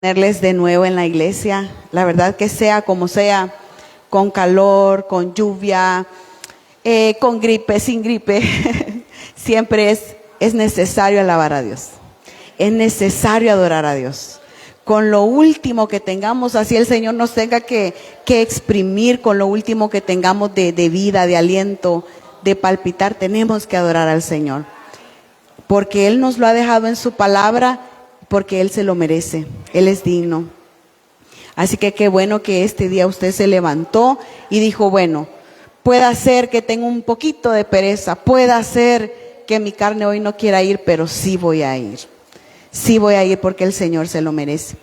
Tenerles de nuevo en la iglesia. La verdad que sea como sea, con calor, con lluvia, con gripe, sin gripe, siempre es necesario alabar a Dios. Es necesario adorar a Dios. Con lo último que tengamos, así el Señor nos tenga que exprimir, con lo último que tengamos de vida, de aliento, de palpitar, tenemos que adorar al Señor. Porque Él nos lo ha dejado en su palabra, porque Él se lo merece, Él es digno. Así que qué bueno que este día usted se levantó y dijo, bueno, puede ser que tenga un poquito de pereza, puede ser que mi carne hoy no quiera ir, pero sí voy a ir. Sí voy a ir porque el Señor se lo merece.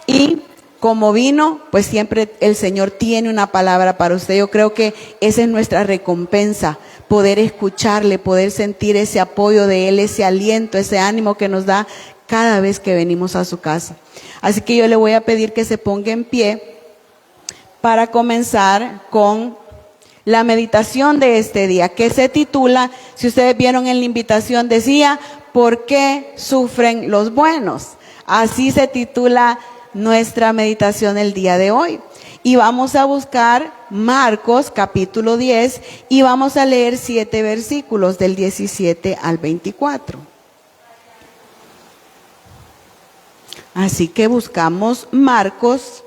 Y como vino, pues siempre el Señor tiene una palabra para usted. Yo creo que esa es nuestra recompensa, poder escucharle, poder sentir ese apoyo de Él, ese aliento, ese ánimo que nos da cada vez que venimos a su casa. Así que yo le voy a pedir que se ponga en pie para comenzar con la meditación de este día, que se titula, si ustedes vieron en la invitación, decía, ¿por qué sufren los buenos? Así se titula nuestra meditación el día de hoy. Y vamos a buscar Marcos capítulo 10 y vamos a leer 7 versículos del 17 al 24. Así que buscamos Marcos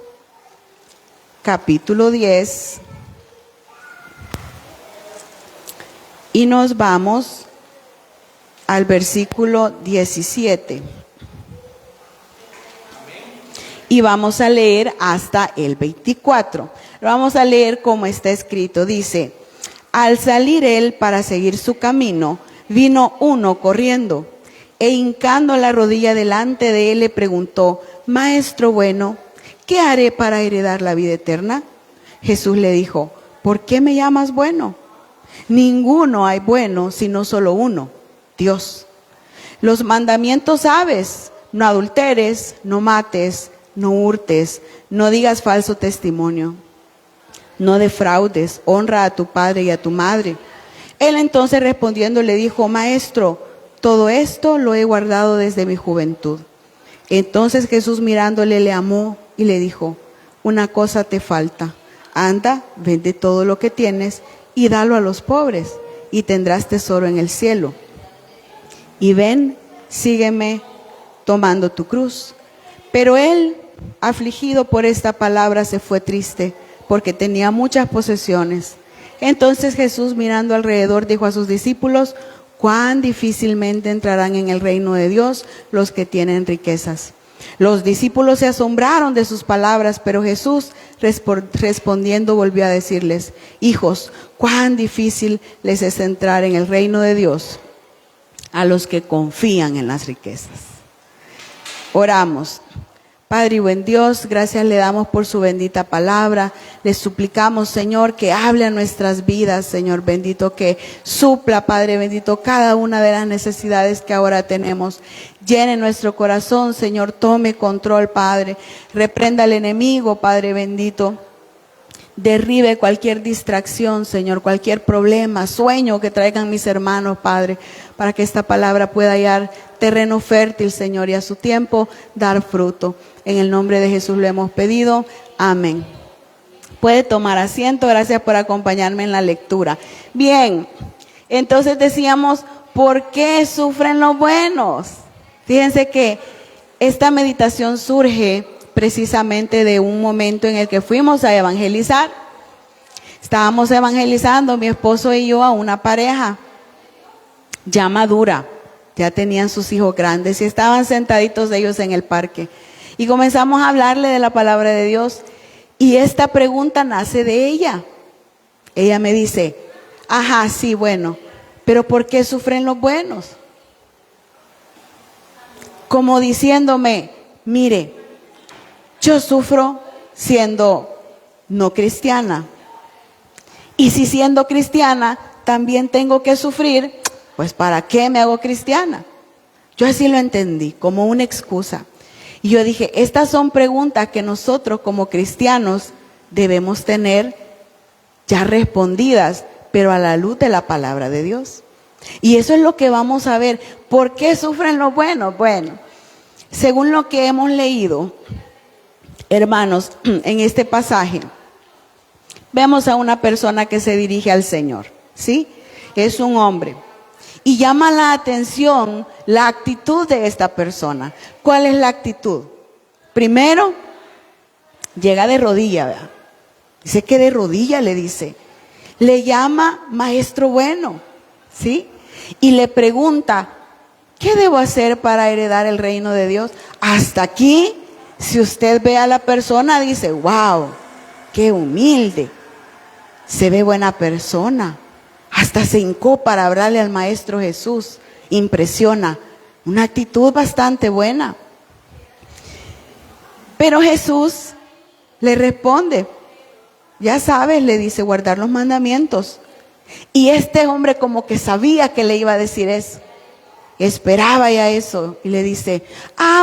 capítulo 10 y nos vamos al versículo 17. Y vamos a leer hasta el 24. Lo vamos a leer como está escrito. Dice, al salir él para seguir su camino, vino uno corriendo. E hincando la rodilla delante de él le preguntó, Maestro bueno, ¿qué haré para heredar la vida eterna? Jesús le dijo, ¿por qué me llamas bueno? Ninguno hay bueno, sino solo uno, Dios. Los mandamientos sabes, no adulteres, no mates, no hurtes, no digas falso testimonio, no defraudes, honra a tu padre y a tu madre. Él entonces respondiendo le dijo, Maestro, todo esto lo he guardado desde mi juventud. Entonces Jesús mirándole le amó y le dijo, una cosa te falta, anda, vende todo lo que tienes y dalo a los pobres y tendrás tesoro en el cielo. Y ven, sígueme tomando tu cruz. Pero él, afligido por esta palabra, se fue triste porque tenía muchas posesiones. Entonces Jesús mirando alrededor dijo a sus discípulos, cuán difícilmente entrarán en el reino de Dios los que tienen riquezas. Los discípulos se asombraron de sus palabras, pero Jesús respondiendo volvió a decirles, hijos, cuán difícil les es entrar en el reino de Dios a los que confían en las riquezas. Oramos. Padre y buen Dios, gracias le damos por su bendita palabra. Le suplicamos, Señor, que hable a nuestras vidas, Señor bendito, que supla, Padre bendito, cada una de las necesidades que ahora tenemos. Llene nuestro corazón, Señor, tome control, Padre. Reprenda al enemigo, Padre bendito. Derribe cualquier distracción, Señor, cualquier problema, sueño que traigan mis hermanos, Padre, para que esta palabra pueda hallar terreno fértil, Señor, y a su tiempo dar fruto. En el nombre de Jesús lo hemos pedido. Amén. Puede tomar asiento. Gracias por acompañarme en la lectura. Bien, entonces decíamos, ¿por qué sufren los buenos? Fíjense que esta meditación surge precisamente de un momento en el que fuimos a evangelizar. Estábamos evangelizando, mi esposo y yo, a una pareja ya madura. Ya tenían sus hijos grandes y estaban sentaditos ellos en el parque. Y comenzamos a hablarle de la palabra de Dios. Y esta pregunta nace de ella. Ella me dice, ajá, sí, bueno, pero ¿por qué sufren los buenos? Como diciéndome, mire, yo sufro siendo no cristiana. Y si siendo cristiana también tengo que sufrir, pues ¿para qué me hago cristiana? Yo así lo entendí, como una excusa. Y yo dije, estas son preguntas que nosotros como cristianos debemos tener ya respondidas, pero a la luz de la palabra de Dios. Y eso es lo que vamos a ver. ¿Por qué sufren los buenos? Bueno, según lo que hemos leído, Hermanos, en este pasaje vemos a una persona que se dirige al Señor, ¿sí? Es un hombre. Y llama la atención la actitud de esta persona. ¿Cuál es la actitud? Primero, llega de rodilla, ¿verdad? Dice que de rodilla le dice. Le llama maestro bueno, ¿sí? Y le pregunta, ¿qué debo hacer para heredar el reino de Dios? Hasta aquí, si usted ve a la persona, dice, wow, qué humilde. Se ve buena persona. Hasta se hincó para hablarle al Maestro Jesús. Impresiona. Una actitud bastante buena. Pero Jesús le responde, ya sabes, le dice, guardar los mandamientos. Y este hombre como que sabía que le iba a decir eso. Esperaba ya eso. Y le dice,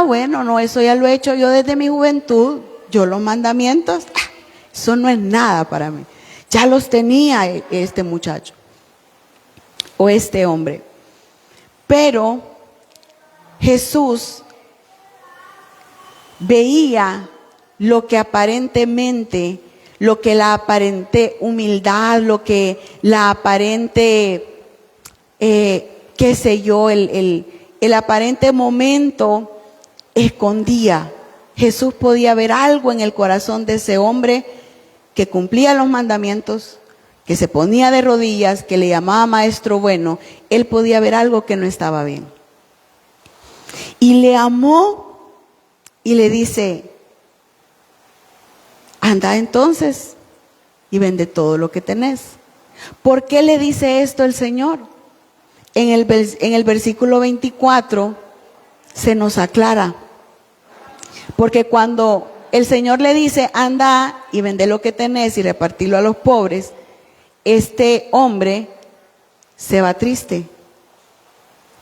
bueno, no, eso ya lo he hecho yo desde mi juventud. Yo los mandamientos, eso no es nada para mí. Ya los tenía este muchacho o este hombre. Pero Jesús veía lo que aparentemente, lo que la aparente humildad, lo que la aparente, qué sé yo, el aparente momento escondía. Jesús podía ver algo en el corazón de ese hombre que cumplía los mandamientos, que se ponía de rodillas, que le llamaba maestro bueno. Él podía ver algo que no estaba bien. Y le amó y le dice, anda entonces y vende todo lo que tenés. ¿Por qué le dice esto el Señor? En el versículo 24 se nos aclara. Porque cuando el Señor le dice, anda y vende lo que tenés y repartirlo a los pobres, este hombre se va triste.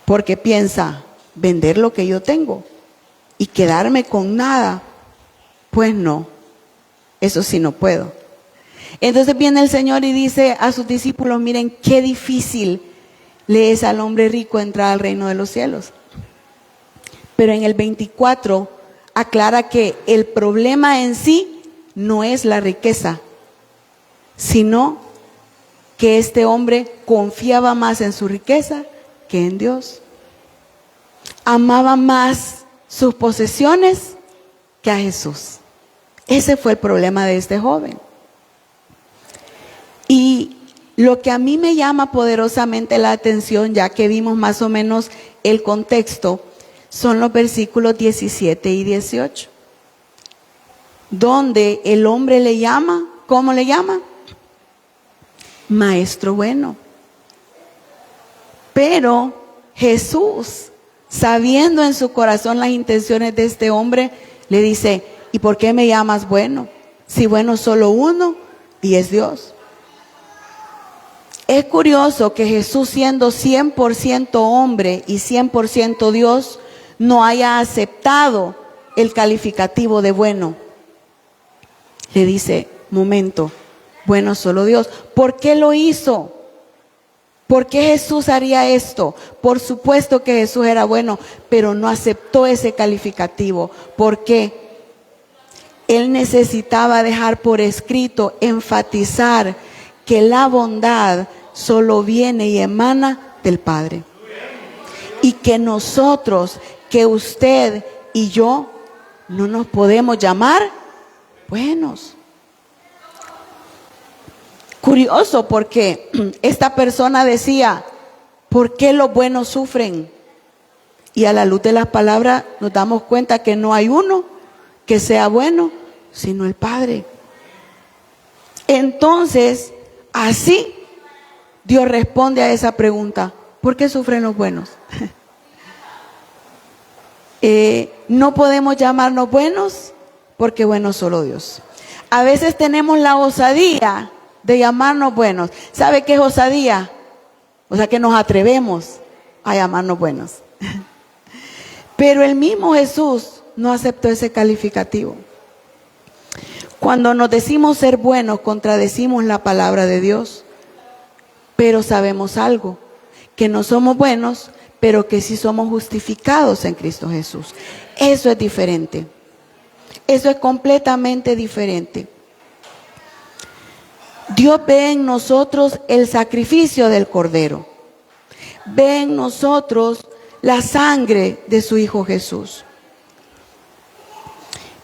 Porque piensa, vender lo que yo tengo y quedarme con nada. Pues no, eso sí no puedo. Entonces viene el Señor y dice a sus discípulos, miren qué difícil le es al hombre rico entrar al reino de los cielos. Pero en el 24 aclara que el problema en sí no es la riqueza, sino que este hombre confiaba más en su riqueza que en Dios. Amaba más sus posesiones que a Jesús. Ese fue el problema de este joven. Y lo que a mí me llama poderosamente la atención, ya que vimos más o menos el contexto, son los versículos 17 y 18, donde el hombre le llama, ¿cómo le llama? Maestro bueno. Pero Jesús, sabiendo en su corazón las intenciones de este hombre, le dice, ¿y por qué me llamas bueno? Si bueno solo uno, y es Dios. Es curioso que Jesús, siendo 100% hombre y 100% Dios, no haya aceptado el calificativo de bueno. Le dice, momento, bueno solo Dios. ¿Por qué lo hizo? ¿Por qué Jesús haría esto? Por supuesto que Jesús era bueno, pero no aceptó ese calificativo. ¿Por qué? Él necesitaba dejar por escrito, enfatizar que la bondad solo viene y emana del Padre. Y que nosotros, que usted y yo, no nos podemos llamar buenos. Curioso, porque esta persona decía, ¿por qué los buenos sufren? Y a la luz de las palabras nos damos cuenta que no hay uno que sea bueno, sino el Padre. Entonces, así Dios responde a esa pregunta, ¿por qué sufren los buenos? No podemos llamarnos buenos porque bueno solo Dios. A veces tenemos la osadía de llamarnos buenos. ¿Sabe qué es osadía? O sea, que nos atrevemos a llamarnos buenos. Pero el mismo Jesús no aceptó ese calificativo. Cuando nos decimos ser buenos, contradecimos la palabra de Dios. Pero sabemos algo, que no somos buenos, pero que sí somos justificados en Cristo Jesús. Eso es diferente. Eso es completamente diferente. Dios ve en nosotros el sacrificio del Cordero. Ve en nosotros la sangre de su Hijo Jesús.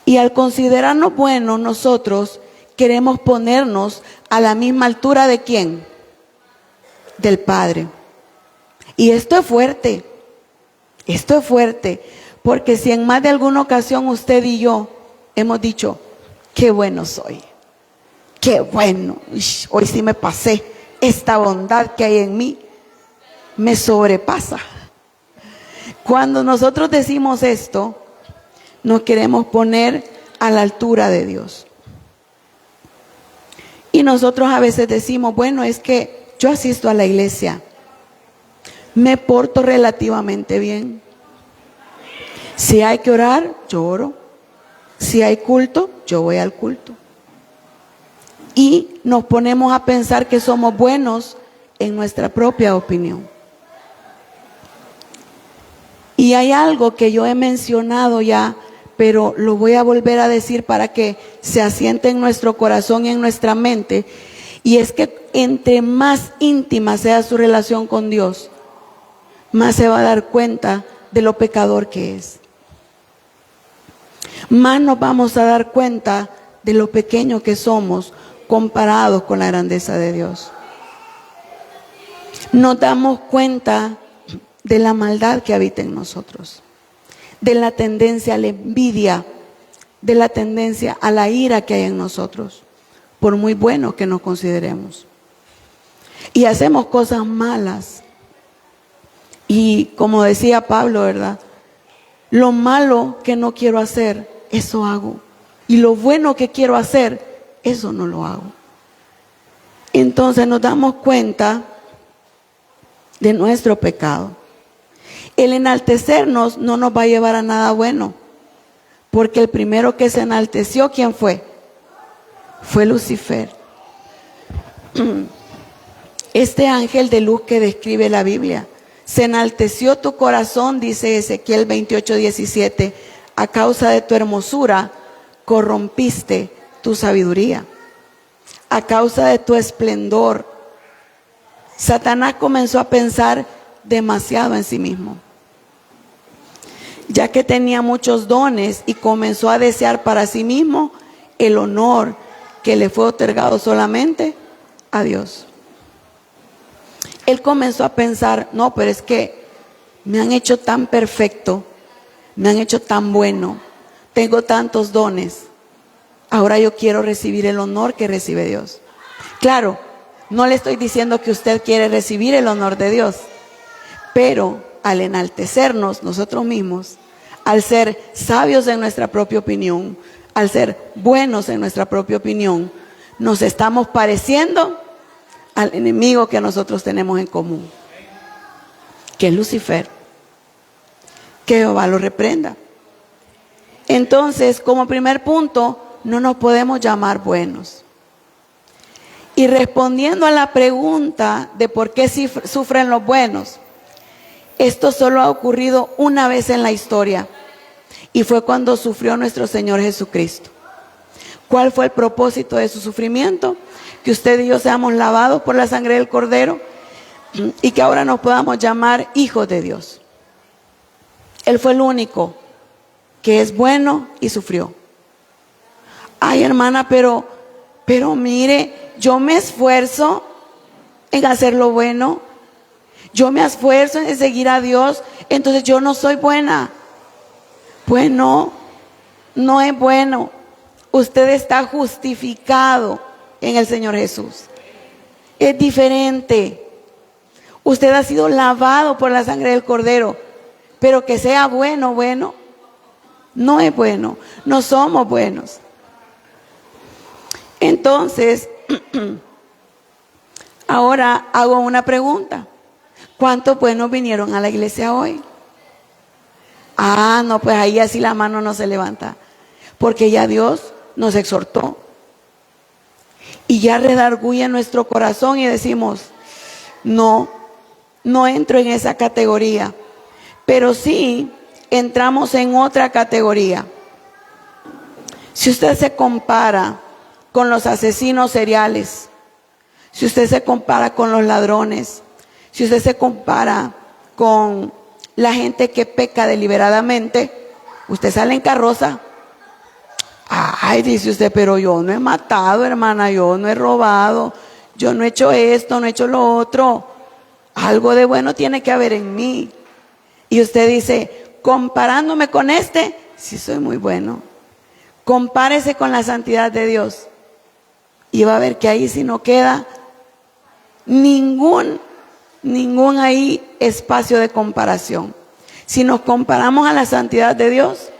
Y al considerarnos buenos, nosotros queremos ponernos a la misma altura de ¿quién? Del Padre. Y esto es fuerte. Esto es fuerte. Porque si en más de alguna ocasión usted y yo hemos dicho, qué bueno soy. Qué bueno. Hoy sí me pasé. Esta bondad que hay en mí me sobrepasa. Cuando nosotros decimos esto, nos queremos poner a la altura de Dios. Y nosotros a veces decimos, bueno, es que yo asisto a la iglesia, me porto relativamente bien. Si hay que orar, yo oro. Si hay culto, yo voy al culto. Y nos ponemos a pensar que somos buenos en nuestra propia opinión. Y hay algo que yo he mencionado ya, pero lo voy a volver a decir para que se asiente en nuestro corazón y en nuestra mente. Y es que entre más íntima sea su relación con Dios, más se va a dar cuenta de lo pecador que es. Más nos vamos a dar cuenta de lo pequeño que somos comparados con la grandeza de Dios. Nos damos cuenta de la maldad que habita en nosotros, de la tendencia a la envidia, de la tendencia a la ira que hay en nosotros, por muy bueno que nos consideremos. Y hacemos cosas malas. Y como decía Pablo, ¿verdad? Lo malo que no quiero hacer, eso hago. Y lo bueno que quiero hacer, eso no lo hago. Entonces nos damos cuenta de nuestro pecado. El enaltecernos no nos va a llevar a nada bueno, porque el primero que se enalteció, ¿quién fue? Fue Lucifer. Este ángel de luz que describe la Biblia. Se enalteció tu corazón, dice Ezequiel 28:17, a causa de tu hermosura corrompiste tu sabiduría. A causa de tu esplendor, Satanás comenzó a pensar demasiado en sí mismo, ya que tenía muchos dones y comenzó a desear para sí mismo el honor que le fue otorgado solamente a Dios. Él comenzó a pensar, no, pero es que me han hecho tan perfecto, me han hecho tan bueno, tengo tantos dones, ahora yo quiero recibir el honor que recibe Dios. Claro, no le estoy diciendo que usted quiere recibir el honor de Dios, pero al enaltecernos nosotros mismos, al ser sabios en nuestra propia opinión, al ser buenos en nuestra propia opinión, nos estamos pareciendo al enemigo que nosotros tenemos en común, que es Lucifer. Que Jehová lo reprenda. Entonces, como primer punto, no nos podemos llamar buenos. Y respondiendo a la pregunta de por qué sufren los buenos, esto solo ha ocurrido una vez en la historia, y fue cuando sufrió nuestro Señor Jesucristo. ¿Cuál fue el propósito de su sufrimiento? Que usted y yo seamos lavados por la sangre del Cordero y que ahora nos podamos llamar hijos de Dios. Él fue el único que es bueno y sufrió. Ay, hermana, pero mire, yo me esfuerzo en hacer lo bueno. Yo me esfuerzo en seguir a Dios, entonces yo no soy buena. Pues no es bueno. Usted está justificado en el Señor Jesús. Es diferente. Usted ha sido lavado por la sangre del Cordero, pero que sea bueno, no es bueno. No somos buenos. Entonces, ahora hago una pregunta. ¿Cuántos buenos vinieron a la iglesia hoy? No, pues ahí así la mano no se levanta, porque ya Dios nos exhortó y ya redarguye nuestro corazón y decimos, no entro en esa categoría, pero sí entramos en otra categoría. Si usted se compara con los asesinos seriales, si usted se compara con los ladrones, si usted se compara con la gente que peca deliberadamente, usted sale en carroza. Ay, dice usted, pero yo no he matado, hermana, yo no he robado, yo no he hecho esto, no he hecho lo otro. Algo de bueno tiene que haber en mí. Y usted dice, comparándome con este, sí soy muy bueno. Compárese con la santidad de Dios. Y va a ver que ahí sí no queda ningún ahí espacio de comparación. Si nos comparamos a la santidad de Dios,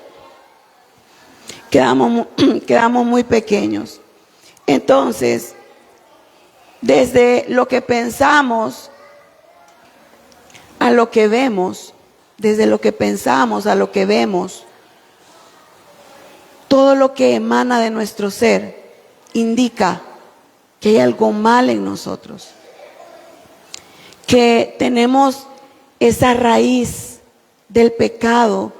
quedamos muy pequeños. Entonces, desde lo que pensamos a lo que vemos, desde lo que pensamos a lo que vemos, todo lo que emana de nuestro ser indica que hay algo mal en nosotros, que tenemos esa raíz del pecado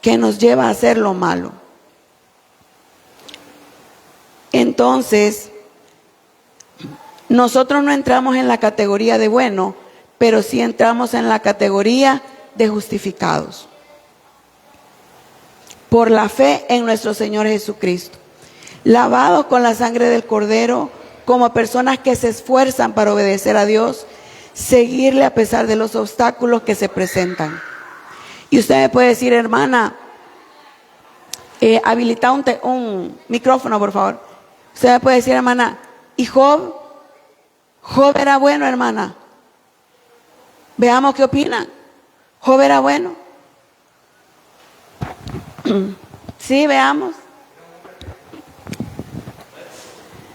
que nos lleva a hacer lo malo. Entonces, nosotros no entramos en la categoría de bueno, pero sí entramos en la categoría de justificados por la fe en nuestro Señor Jesucristo, lavados con la sangre del Cordero, como personas que se esfuerzan para obedecer a Dios, seguirle a pesar de los obstáculos que se presentan. Y usted me puede decir, hermana, habilita un micrófono, por favor. Usted me puede decir, hermana, ¿y Job? Job era bueno, hermana. Veamos qué opinan. Job era bueno. Sí, veamos.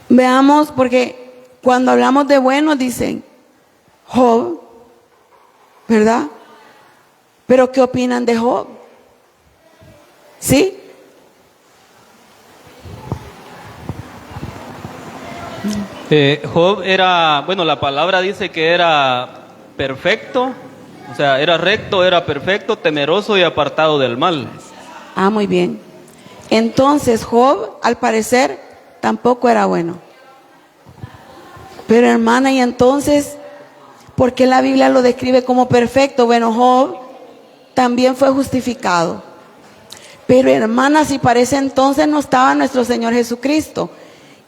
Veamos, porque cuando hablamos de bueno dicen Job, ¿verdad? Pero ¿qué opinan de Job? ¿Sí? Job era, bueno, la palabra dice que era perfecto, o sea, era recto, era perfecto, temeroso y apartado del mal. Ah, muy bien. Entonces Job, al parecer, tampoco era bueno. Pero hermana, y entonces, ¿por qué la Biblia lo describe como perfecto? Bueno, Job también fue justificado. Pero hermana, si para ese entonces no estaba nuestro Señor Jesucristo,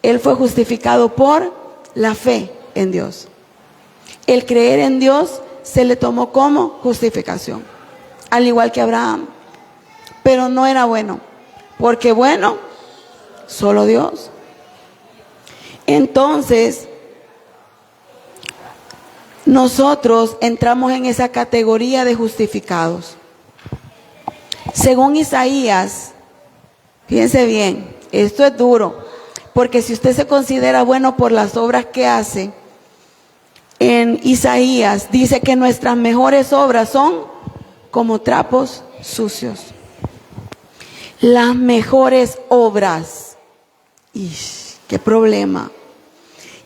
Él fue justificado por la fe en Dios. El creer en Dios se le tomó como justificación, al igual que Abraham. Pero no era bueno, porque bueno, solo Dios. Entonces, nosotros entramos en esa categoría de justificados. Según Isaías, fíjense bien, esto es duro, porque si usted se considera bueno por las obras que hace, en Isaías dice que nuestras mejores obras son como trapos sucios. Las mejores obras. ¡Qué problema!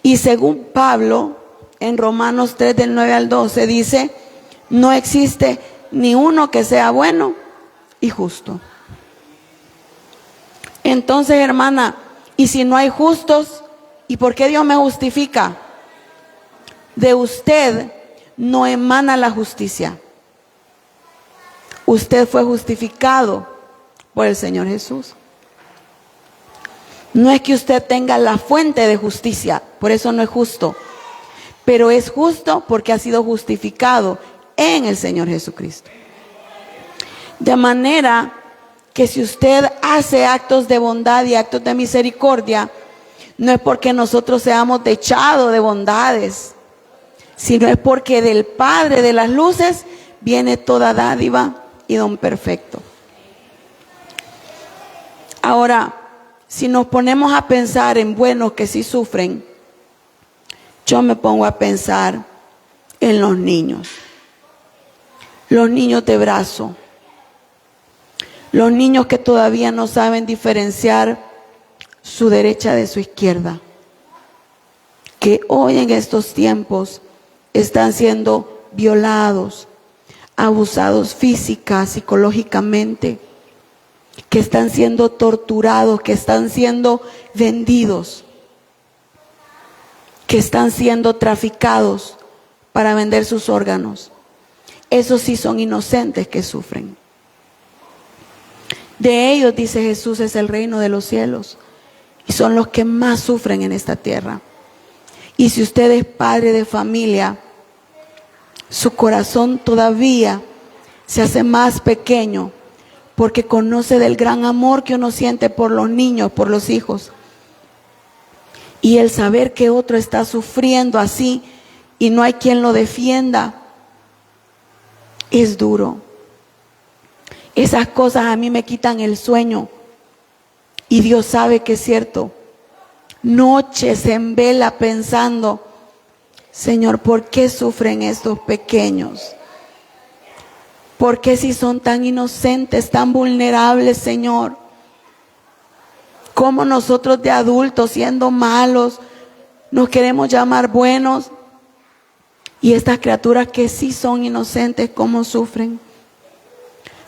Y según Pablo, en Romanos 3 del 9 al 12 dice, no existe ni uno que sea bueno y justo. Entonces, hermana, y si no hay justos, ¿y por qué Dios me justifica? De usted no emana la justicia. Usted fue justificado por el Señor Jesús. No es que usted tenga la fuente de justicia, por eso no es justo, pero es justo porque ha sido justificado en el Señor Jesucristo. De manera que si usted hace actos de bondad y actos de misericordia, no es porque nosotros seamos dechados de bondades, sino es porque del Padre de las luces viene toda dádiva y don perfecto. Ahora, si nos ponemos a pensar en buenos que sí sufren, yo me pongo a pensar en los niños de brazo, los niños que todavía no saben diferenciar su derecha de su izquierda, que hoy en estos tiempos están siendo violados, abusados física, psicológicamente, que están siendo torturados, que están siendo vendidos, que están siendo traficados para vender sus órganos. Esos sí son inocentes que sufren. De ellos, dice Jesús, es el reino de los cielos. Y son los que más sufren en esta tierra. Y si usted es padre de familia, su corazón todavía se hace más pequeño porque conoce del gran amor que uno siente por los niños, por los hijos. Y el saber que otro está sufriendo así y no hay quien lo defienda, es duro. Esas cosas a mí me quitan el sueño. Y Dios sabe que es cierto. Noches en vela pensando, Señor, ¿por qué sufren estos pequeños? ¿Por qué si son tan inocentes, tan vulnerables, Señor? ¿Cómo nosotros de adultos, siendo malos, nos queremos llamar buenos? Y estas criaturas que sí son inocentes, ¿cómo sufren?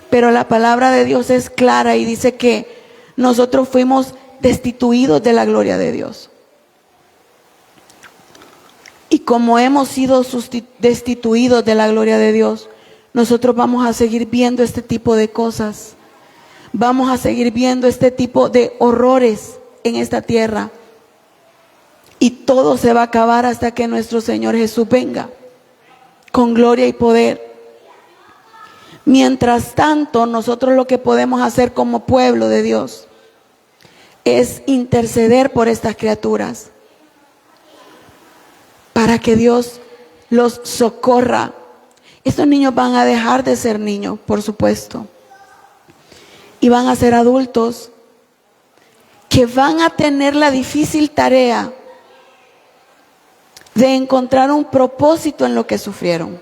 Pero la palabra de Dios es clara y dice que nosotros fuimos destituidos de la gloria de Dios. Y como hemos sido destituidos de la gloria de Dios, nosotros vamos a seguir viendo este tipo de cosas. Vamos a seguir viendo este tipo de horrores en esta tierra. Y todo se va a acabar hasta que nuestro Señor Jesús venga con gloria y poder. Mientras tanto, nosotros lo que podemos hacer como pueblo de Dios es interceder por estas criaturas para que Dios los socorra. Estos niños van a dejar de ser niños, por supuesto, y van a ser adultos que van a tener la difícil tarea de encontrar un propósito en lo que sufrieron,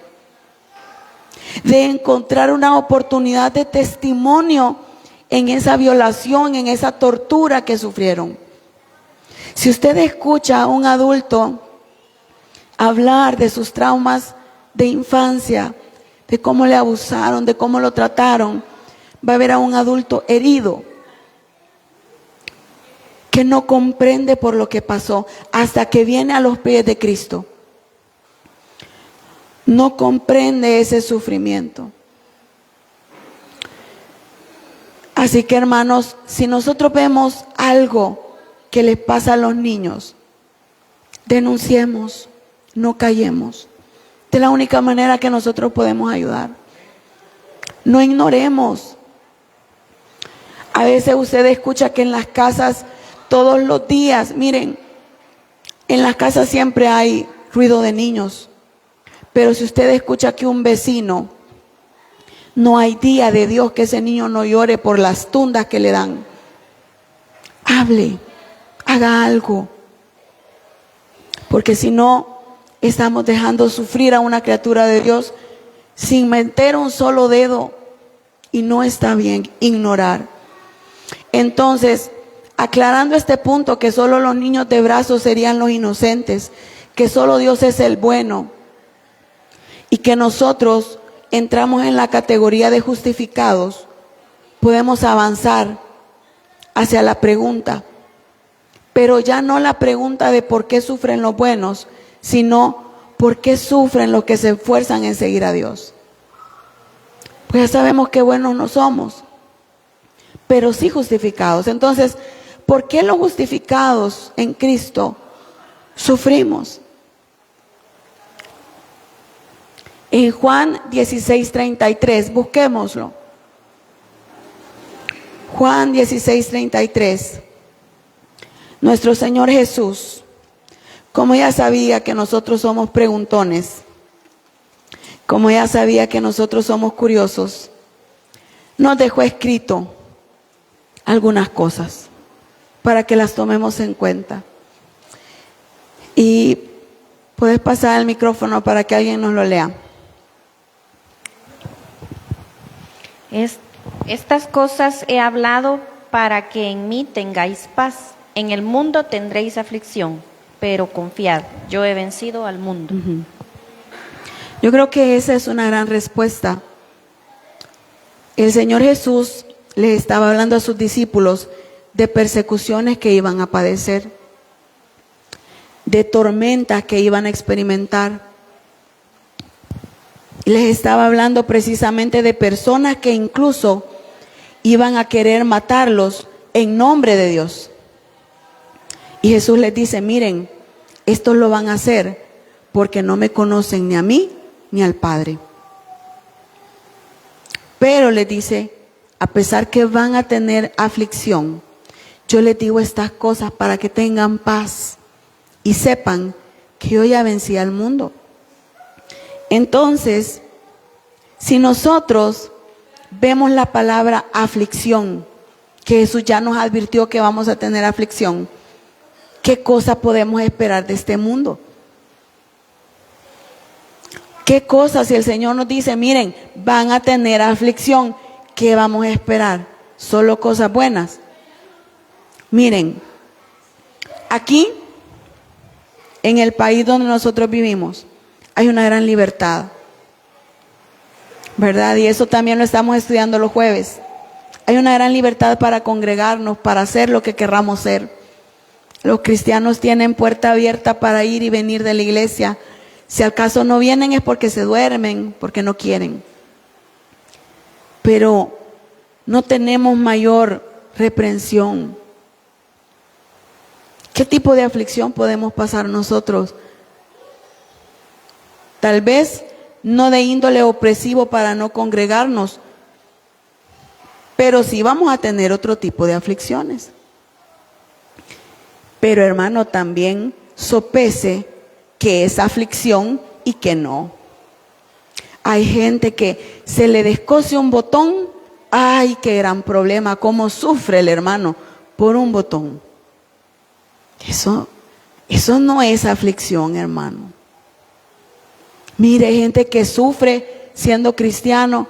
de encontrar una oportunidad de testimonio en esa violación, en esa tortura que sufrieron. Si usted escucha a un adulto hablar de sus traumas de infancia, de cómo le abusaron, de cómo lo trataron, va a ver a un adulto herido que no comprende por lo que pasó hasta que viene a los pies de Cristo. No comprende ese sufrimiento. Así que, hermanos, si nosotros vemos algo que les pasa a los niños, denunciemos, no callemos. Esta es la única manera que nosotros podemos ayudar. No ignoremos. A veces usted escucha que en las casas todos los días, miren, en las casas siempre hay ruido de niños. Pero si usted escucha que un vecino, no hay día de Dios que ese niño no llore por las tundas que le dan. Hable, haga algo. Porque si no, estamos dejando sufrir a una criatura de Dios sin meter un solo dedo. Y no está bien ignorar. Entonces, aclarando este punto, que solo los niños de brazos serían los inocentes, que solo Dios es el bueno, y que nosotros entramos en la categoría de justificados, podemos avanzar hacia la pregunta, pero ya no la pregunta de por qué sufren los buenos, sino por qué sufren los que se esfuerzan en seguir a Dios. Pues ya sabemos que buenos no somos, pero sí justificados. Entonces, ¿por qué los justificados en Cristo sufrimos? En Juan 16:33, busquémoslo. Juan 16:33. Nuestro Señor Jesús, como ya sabía que nosotros somos preguntones, como ya sabía que nosotros somos curiosos, nos dejó escrito algunas cosas para que las tomemos en cuenta. Y puedes pasar el micrófono para que alguien nos lo lea. Estas cosas he hablado para que en mí tengáis paz. En el mundo tendréis aflicción, pero confiad, yo he vencido al mundo. Yo creo que esa es una gran respuesta. El Señor Jesús les estaba hablando a sus discípulos de persecuciones que iban a padecer, de tormentas que iban a experimentar. Les estaba hablando precisamente de personas que incluso iban a querer matarlos en nombre de Dios. Y Jesús les dice, miren, estos lo van a hacer porque no me conocen ni a mí ni al Padre. Pero les dice, a pesar que van a tener aflicción, yo les digo estas cosas para que tengan paz y sepan que yo ya vencí al mundo. Entonces, si nosotros vemos la palabra aflicción, que Jesús ya nos advirtió que vamos a tener aflicción, ¿qué cosa podemos esperar de este mundo? ¿Qué cosa si el Señor nos dice, miren, van a tener aflicción, qué vamos a esperar? ¿Solo cosas buenas? Miren, aquí, en el país donde nosotros vivimos, hay una gran libertad, ¿verdad? Y eso también lo estamos estudiando los jueves. Hay una gran libertad para congregarnos, para hacer lo que querramos ser. Los cristianos tienen puerta abierta para ir y venir de la iglesia. Si al caso no vienen es porque se duermen, porque no quieren. Pero no tenemos mayor reprensión. ¿Qué tipo de aflicción podemos pasar nosotros? Tal vez no de índole opresivo para no congregarnos, pero sí vamos a tener otro tipo de aflicciones. Pero hermano, también sopese que es aflicción y que no. Hay gente que se le descose un botón, ¡ay, qué gran problema! ¿Cómo sufre el hermano por un botón? Eso no es aflicción, hermano. Mire, hay gente que sufre siendo cristiano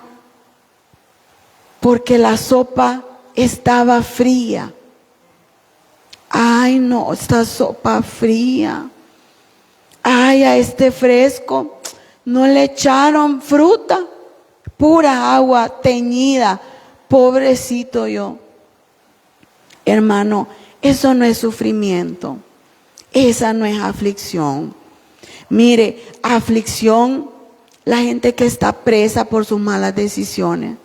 porque la sopa estaba fría. Ay, no, esta sopa fría. Ay, a este fresco no le echaron fruta, pura agua teñida. Pobrecito yo. Hermano, eso no es sufrimiento. Esa no es aflicción. Mire, aflicción, la gente que está presa por sus malas decisiones.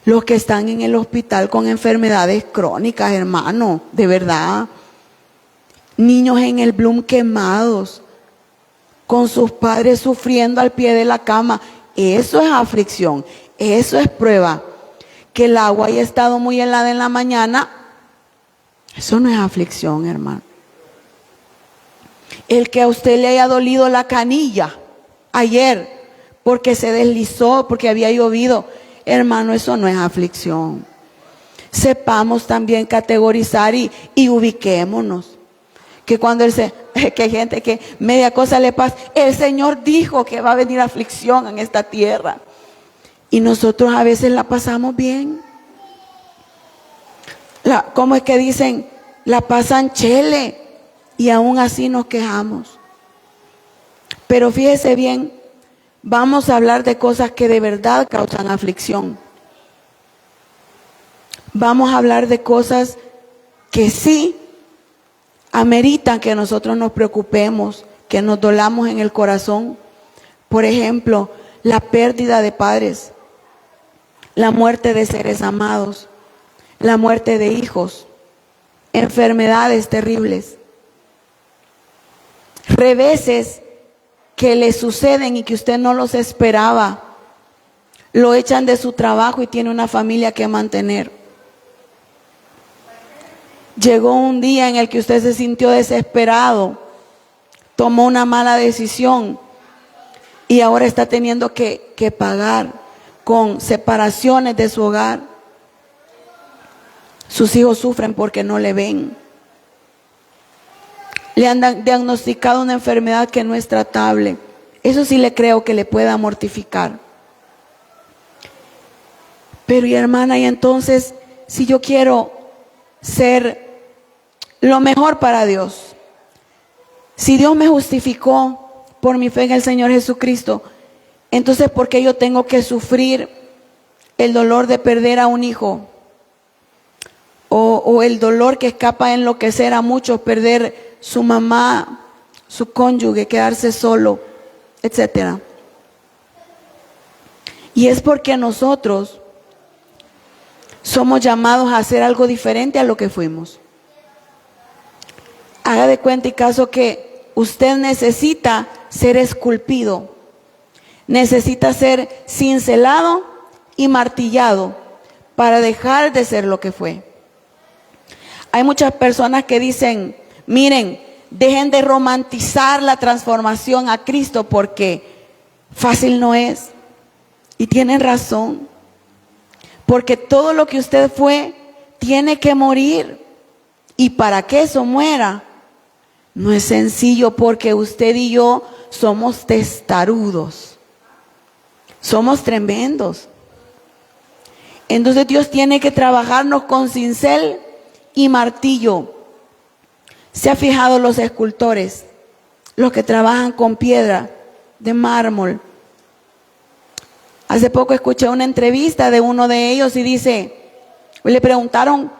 Los que están en el hospital con enfermedades crónicas, hermano, de verdad. Niños en el Bloom quemados, con sus padres sufriendo al pie de la cama. Eso es aflicción, eso es prueba. Que el agua haya estado muy helada en la mañana, eso no es aflicción, hermano. El que a usted le haya dolido la canilla ayer porque se deslizó, porque había llovido, hermano, eso no es aflicción. Sepamos también categorizar y ubiquémonos. Que cuando que hay gente que media cosa le pasa, el Señor dijo que va a venir aflicción en esta tierra. Y nosotros a veces la pasamos bien. ¿Cómo es que dicen? La pasan chele. Y aún así nos quejamos. Pero fíjese bien, vamos a hablar de cosas que de verdad causan aflicción. Vamos a hablar de cosas que sí ameritan que nosotros nos preocupemos, que nos dolamos en el corazón. Por ejemplo, la pérdida de padres, la muerte de seres amados, la muerte de hijos, enfermedades terribles. Reveses que le suceden y que usted no los esperaba. Lo echan de su trabajo y tiene una familia que mantener. Llegó un día en el que usted se sintió desesperado, tomó una mala decisión y ahora está teniendo que pagar con separaciones de su hogar. Sus hijos sufren porque no le ven. Le han diagnosticado una enfermedad que no es tratable. Eso sí le creo que le pueda mortificar. Pero y hermana, y entonces, si yo quiero ser lo mejor para Dios, si Dios me justificó por mi fe en el Señor Jesucristo, entonces ¿por qué yo tengo que sufrir el dolor de perder a un hijo, o el dolor que escapa a enloquecer a muchos, perder su mamá, su cónyuge, quedarse solo, etcétera. Y es porque nosotros somos llamados a hacer algo diferente a lo que fuimos. Haga de cuenta y caso que usted necesita ser esculpido, necesita ser cincelado y martillado para dejar de ser lo que fue. Hay muchas personas que dicen, miren, dejen de romantizar la transformación a Cristo porque fácil no es. Y tienen razón, porque todo lo que usted fue tiene que morir. Y para que eso muera, no es sencillo, porque usted y yo somos testarudos, somos tremendos. Entonces Dios tiene que trabajarnos con cincel y martillo. ¿Se ha fijado los escultores, los que trabajan con piedra de mármol? Hace poco escuché una entrevista de uno de ellos y le preguntaron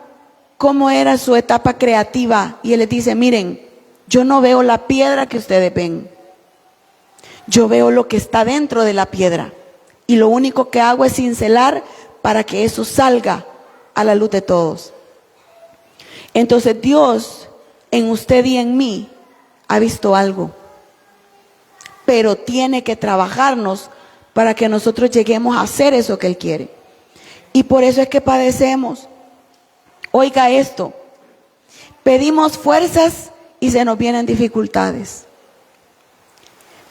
cómo era su etapa creativa y él les dice, miren, yo no veo la piedra que ustedes ven, yo veo lo que está dentro de la piedra y lo único que hago es cincelar para que eso salga a la luz de todos. Entonces Dios en usted y en mí ha visto algo, pero tiene que trabajarnos para que nosotros lleguemos a hacer eso que Él quiere. Y por eso es que padecemos. Oiga esto, pedimos fuerzas y se nos vienen dificultades.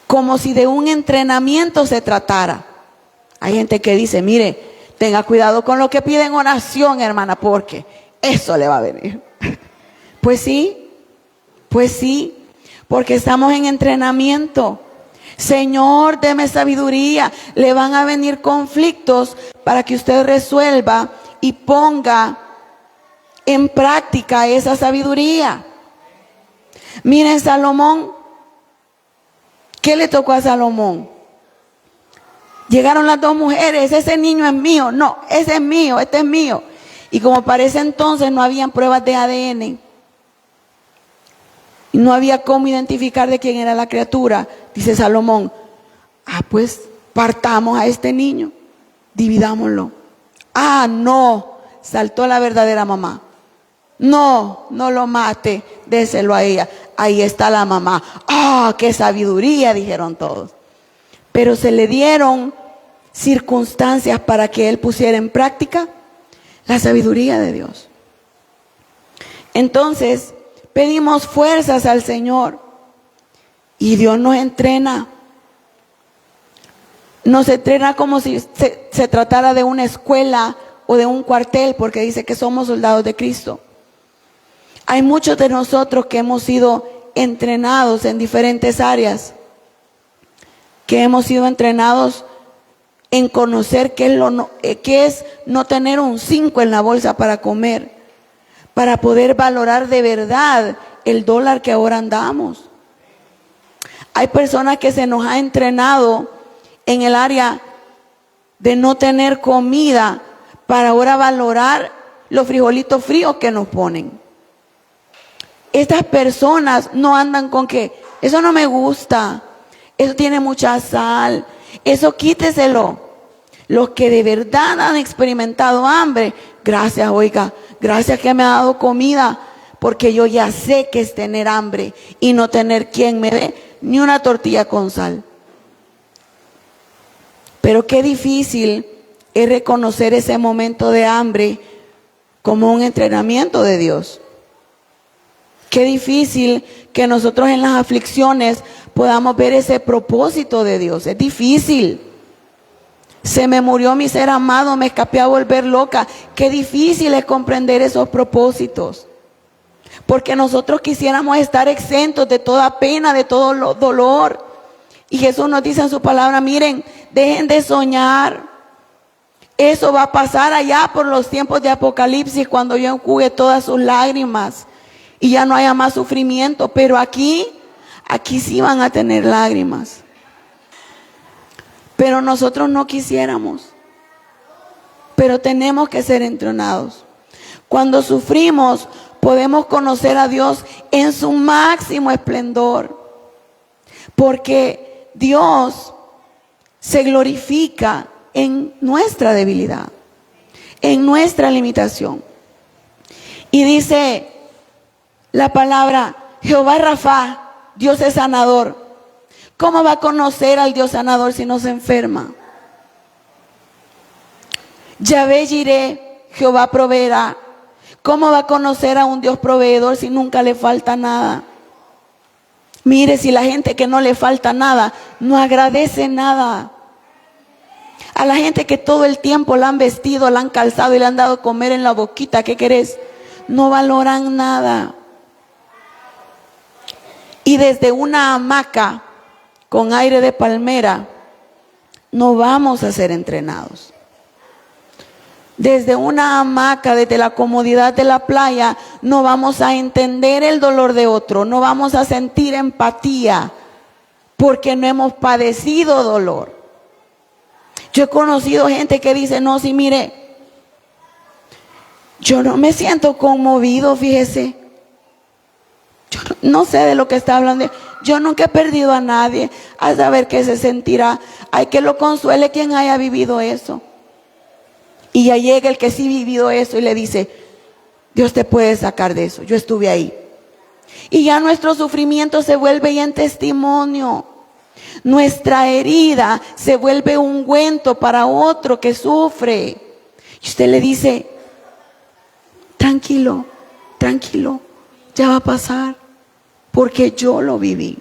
Como si de un entrenamiento se tratara. Hay gente que dice, mire, tenga cuidado con lo que pide en oración, hermana, porque eso le va a venir. Pues sí, porque estamos en entrenamiento. Señor, deme sabiduría. Le van a venir conflictos para que usted resuelva y ponga en práctica esa sabiduría. Miren, Salomón, ¿qué le tocó a Salomón? Llegaron las dos mujeres, ese niño es mío, no, ese es mío, este es mío. Y como para ese entonces no habían pruebas de ADN, no había cómo identificar de quién era la criatura, dice Salomón, pues partamos a este niño, dividámoslo. No, saltó la verdadera mamá. No lo mate, déselo a ella. Ahí está la mamá. Qué sabiduría, dijeron todos. Pero se le dieron circunstancias para que él pusiera en práctica la sabiduría de Dios. Entonces, pedimos fuerzas al Señor y Dios nos entrena. Nos entrena como si se tratara de una escuela o de un cuartel, porque dice que somos soldados de Cristo. Hay muchos de nosotros que hemos sido entrenados en diferentes áreas, que hemos sido entrenados en conocer qué es no tener un 5 en la bolsa para comer, para poder valorar de verdad el dólar que ahora andamos. Hay personas que se nos ha entrenado en el área de no tener comida para ahora valorar los frijolitos fríos que nos ponen. Estas personas no andan con que eso no me gusta, eso tiene mucha sal, eso quíteselo. Los que de verdad han experimentado hambre, gracias, oiga, gracias que me ha dado comida, porque yo ya sé que es tener hambre y no tener quien me dé ni una tortilla con sal. Pero qué difícil es reconocer ese momento de hambre como un entrenamiento de Dios. Qué difícil que nosotros en las aflicciones podamos ver ese propósito de Dios. Es difícil. Se me murió mi ser amado, me escapé a volver loca. Qué difícil es comprender esos propósitos. Porque nosotros quisiéramos estar exentos de toda pena, de todo dolor. Y Jesús nos dice en su palabra, miren, dejen de soñar. Eso va a pasar allá por los tiempos de Apocalipsis, cuando yo enjugue todas sus lágrimas y ya no haya más sufrimiento. Pero aquí sí van a tener lágrimas. Pero nosotros no quisiéramos. pero tenemos que ser entrenados. Cuando sufrimos, podemos conocer a Dios en su máximo esplendor, porque Dios se glorifica en nuestra debilidad, en nuestra limitación. Y dice la palabra, Jehová Rafa, Dios es sanador. ¿Cómo va a conocer al Dios sanador si no se enferma? Yahvé Jireh, Jehová proveerá. ¿Cómo va a conocer a un Dios proveedor si nunca le falta nada? Mire, si la gente que no le falta nada, no agradece nada. A la gente que todo el tiempo la han vestido, la han calzado y le han dado comer en la boquita, ¿qué querés? No valoran nada. Y desde una hamaca con aire de palmera, no vamos a ser entrenados. Desde una hamaca, desde la comodidad de la playa, no vamos a entender el dolor de otro, no vamos a sentir empatía, porque no hemos padecido dolor. Yo he conocido gente que dice, no, sí, mire, yo no me siento conmovido, fíjese. Yo no sé de lo que está hablando. Yo nunca he perdido a nadie, a saber qué se sentirá. Hay que lo consuele quien haya vivido eso. Y ya llega el que sí ha vivido eso y le dice, Dios te puede sacar de eso, yo estuve ahí. Y ya nuestro sufrimiento se vuelve ya en testimonio. Nuestra herida se vuelve ungüento para otro que sufre. Y usted le dice, tranquilo, tranquilo, ya va a pasar, porque yo lo viví.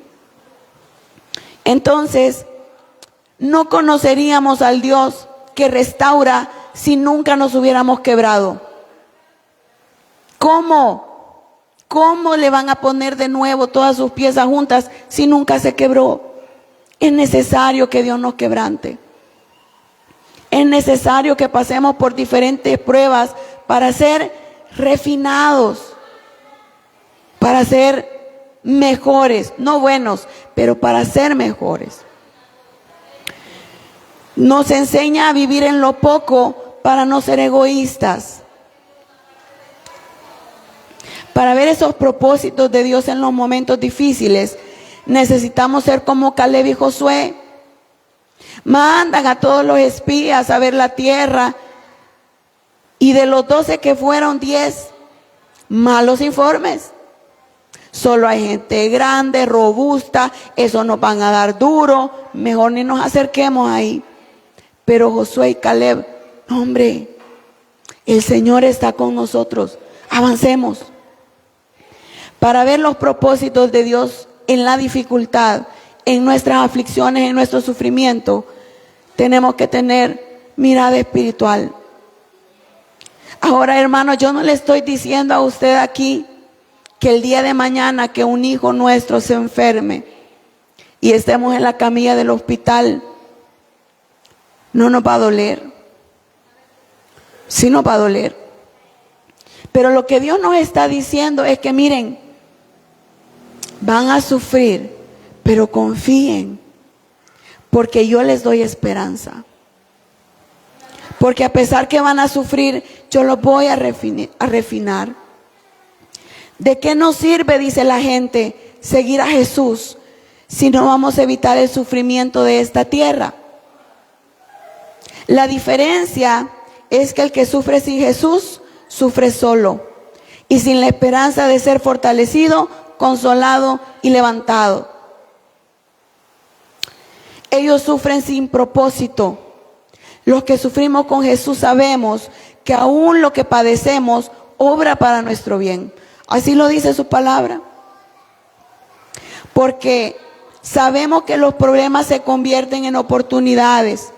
Entonces, no conoceríamos al Dios que restaura si nunca nos hubiéramos quebrado. ¿Cómo? ¿Cómo le van a poner de nuevo todas sus piezas juntas si nunca se quebró? Es necesario que Dios nos quebrante. Es necesario que pasemos por diferentes pruebas para ser refinados, para ser mejores, no buenos, pero para ser mejores. Nos enseña a vivir en lo poco para no ser egoístas. Para ver esos propósitos de Dios en los momentos difíciles, necesitamos ser como Caleb y Josué. Mandan a todos los espías a ver la tierra, y de los 12 que fueron, 10 malos informes. Solo hay gente grande, robusta, eso nos van a dar duro, mejor ni nos acerquemos ahí. Pero Josué y Caleb, hombre, el Señor está con nosotros, avancemos. Para ver los propósitos de Dios en la dificultad, en nuestras aflicciones, en nuestro sufrimiento, tenemos que tener mirada espiritual. Ahora, hermanos, yo no le estoy diciendo a usted aquí que el día de mañana que un hijo nuestro se enferme y estemos en la camilla del hospital, no nos va a doler. Sí nos va a doler. Pero lo que Dios nos está diciendo es que miren, van a sufrir, pero confíen, porque yo les doy esperanza. Porque a pesar que van a sufrir, yo los voy a refinar. ¿De qué nos sirve, dice la gente, seguir a Jesús si no vamos a evitar el sufrimiento de esta tierra? La diferencia es que el que sufre sin Jesús, sufre solo y sin la esperanza de ser fortalecido, consolado y levantado. Ellos sufren sin propósito. Los que sufrimos con Jesús sabemos que aún lo que padecemos obra para nuestro bien. Así lo dice su palabra. Porque sabemos que los problemas se convierten en oportunidades,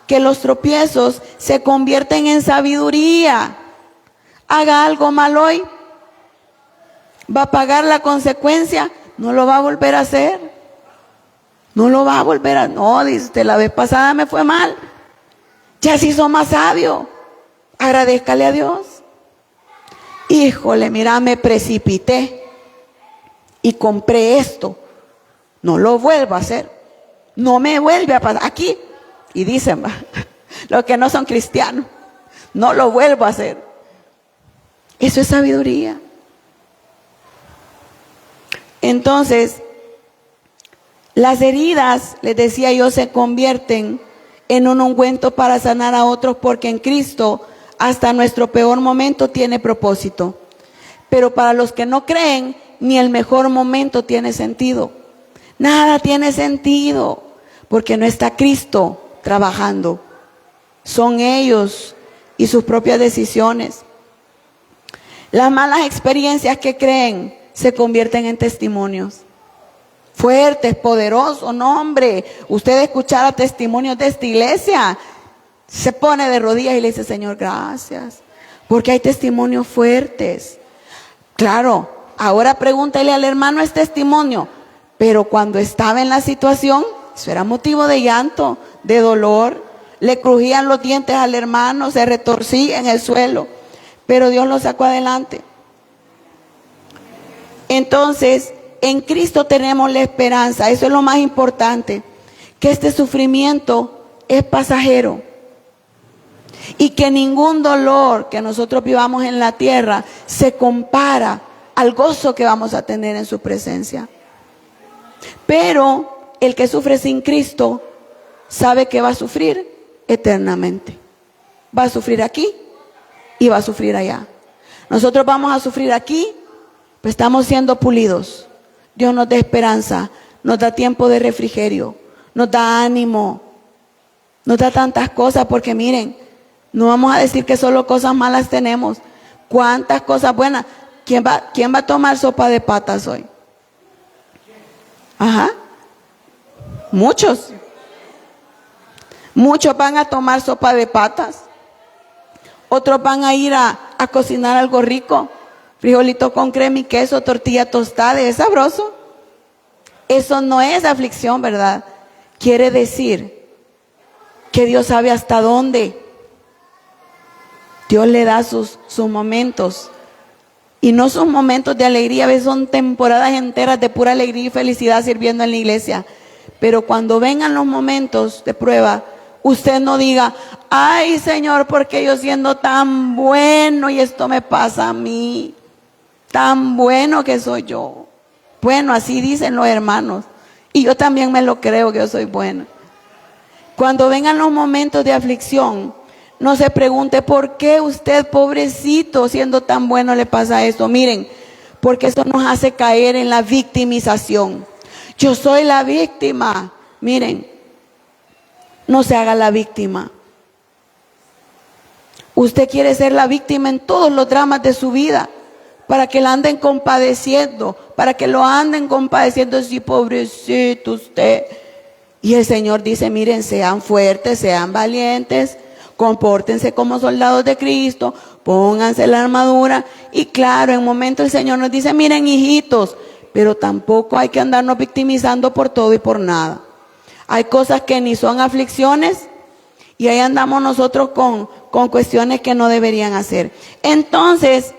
que los tropiezos se convierten en sabiduría. Haga algo mal hoy, va a pagar la consecuencia, no lo va a volver a hacer. No lo va a volver a... No, dice, la vez pasada me fue mal, ya se hizo más sabio. Agradézcale a Dios. Híjole, mira, me precipité y compré esto. No lo vuelvo a hacer. No me vuelve a pasar. Aquí. Y dicen, los que no son cristianos, no lo vuelvo a hacer. Eso es sabiduría. Entonces, las heridas, les decía yo, se convierten en un ungüento para sanar a otros, porque en Cristo hasta nuestro peor momento tiene propósito. Pero para los que no creen, ni el mejor momento tiene sentido. Nada tiene sentido, porque no está Cristo trabajando. Son ellos y sus propias decisiones. Las malas experiencias que creen se convierten en testimonios. Fuertes, poderosos, no hombre. Usted escuchara testimonios de esta iglesia, se pone de rodillas y le dice, Señor, gracias. Porque hay testimonios fuertes. Claro, ahora pregúntele al hermano es testimonio. Pero cuando estaba en la situación, eso era motivo de llanto, de dolor. Le crujían los dientes al hermano, se retorcía en el suelo. Pero Dios lo sacó adelante. Entonces, en Cristo tenemos la esperanza. Eso es lo más importante. Que este sufrimiento es pasajero. Y que ningún dolor que nosotros vivamos en la tierra se compara al gozo que vamos a tener en su presencia. Pero el que sufre sin Cristo sabe que va a sufrir eternamente. Va a sufrir aquí y va a sufrir allá. Nosotros vamos a sufrir aquí, pues estamos siendo pulidos. Dios nos da esperanza, nos da tiempo de refrigerio, nos da ánimo, nos da tantas cosas, porque miren, no vamos a decir que solo cosas malas tenemos. ¿Cuántas cosas buenas? ¿Quién va a tomar sopa de patas hoy? Ajá. Muchos van a tomar sopa de patas. Otros van a ir a cocinar algo rico. Frijolito con crema y queso, tortilla tostada, es sabroso. Eso no es aflicción, ¿verdad? Quiere decir que Dios sabe hasta dónde. Dios le da sus momentos. Y no son momentos de alegría, a veces son temporadas enteras de pura alegría y felicidad sirviendo en la iglesia. Pero cuando vengan los momentos de prueba, usted no diga, ay Señor, porque yo siendo tan bueno y esto me pasa a mí, tan bueno que soy yo. Bueno, así dicen los hermanos, y yo también me lo creo que yo soy buena. Cuando vengan los momentos de aflicción, no se pregunte por qué usted, pobrecito, siendo tan bueno, le pasa esto. Miren, porque eso nos hace caer en la victimización. Yo soy la víctima. Miren, no se haga la víctima. Usted quiere ser la víctima en todos los dramas de su vida, para que la anden compadeciendo, para que lo anden compadeciendo. Sí, pobrecito usted. Y el Señor dice, miren, sean fuertes, sean valientes, compórtense como soldados de Cristo, pónganse la armadura. Y claro, en un momento el Señor nos dice, miren hijitos, pero tampoco hay que andarnos victimizando por todo y por nada. Hay cosas que ni son aflicciones y ahí andamos nosotros con cuestiones que no deberían hacer. Entonces,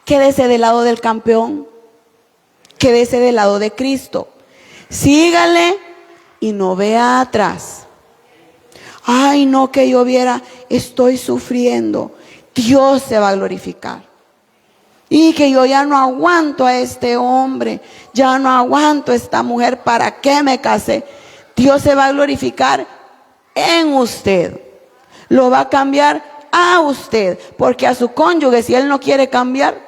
quédese del lado del campeón, quédese del lado de Cristo. Sígale y no vea atrás. Ay, no, que yo viera, estoy sufriendo. Dios se va a glorificar. Y que yo ya no aguanto a este hombre, ya no aguanto a esta mujer, ¿para qué me casé? Dios se va a glorificar en usted. Lo va a cambiar a usted, porque a su cónyuge, si él no quiere cambiar,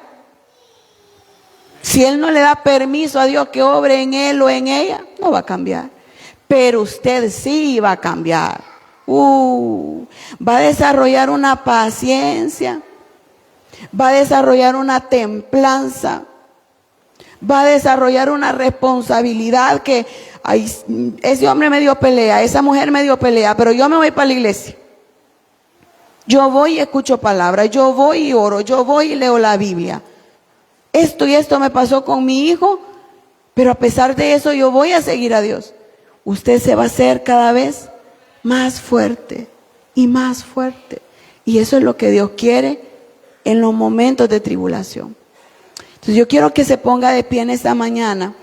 si él no le da permiso a Dios que obre en él o en ella, no va a cambiar. Pero usted sí va a cambiar. Va a desarrollar una paciencia, va a desarrollar una templanza, va a desarrollar una responsabilidad que, ay, ese hombre me dio pelea, esa mujer me dio pelea, pero yo me voy para la iglesia. Yo voy y escucho palabras, yo voy y oro, yo voy y leo la Biblia. Esto y esto me pasó con mi hijo, pero a pesar de eso yo voy a seguir a Dios. Usted se va a hacer cada vez más fuerte y más fuerte. Y eso es lo que Dios quiere en los momentos de tribulación. Entonces yo quiero que se ponga de pie en esta mañana.